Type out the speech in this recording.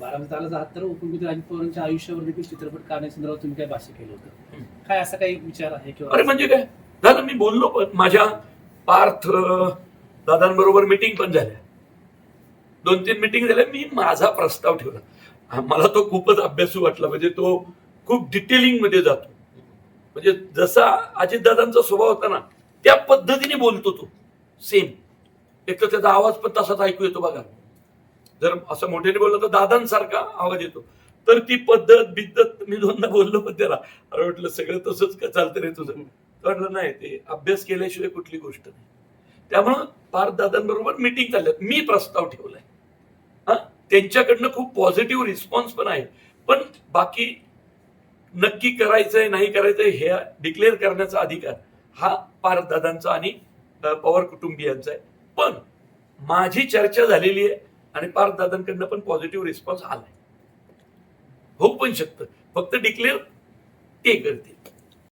बारामतीत आलं आहात तर उपमुख्यमंत्री अजित पवारांच्या आयुष्यावर देखील चित्रपट काढण्यासंदर्भात तुम्ही काय भाष्य केलं होतं, काय असा काही विचार आहे किंवा? अरे म्हणजे काय झालं, मी बोललो पण माझ्या पार्थ दादांबरोबर मिटिंग पण झाल्या, 2-3 मिटिंग झाल्या. मी माझा प्रस्ताव ठेवला. मला तो खूपच अभ्यासू वाटला, म्हणजे तो खूप डिटेलिंग मध्ये जातो. म्हणजे जसा अजितदादांचा स्वभाव होता ना त्या पद्धतीने बोलतो तो सेम. एक तर त्याचा आवाज पण तसाच ऐकू येतो बघा. जर असं मोठ्याने बोललं तर दादांसारखा आवाज येतो. तर ती पद्धत बिद्धत मी दोनदा बोललो पण त्याला, अरे म्हटलं सगळं तसंच का चालतं रे तुझं. म्हटलं नाही, ते अभ्यास केल्याशिवाय कुठली गोष्ट नाही. त्यामुळं पार्थ दादांबरोबर मिटिंग झाल्यात, मी प्रस्ताव ठेवलाय. हा, त्यांच्याकडनं खूप पॉझिटिव्ह रिस्पॉन्स पण आहे. पण बाकी नक्की करायचंय नाही करायचंय हे डिक्लेअर करण्याचा अधिकार हा पार्थ दादांचा आणि पवार कुटुंबियांचा आहे. पण माझी चर्चा झालेली आहे आणि पार्थ दादांकडनं पण पॉझिटिव्ह रिस्पॉन्स आलाय. होऊ पण शकतं, फक्त डिक्लेअर ते करतील.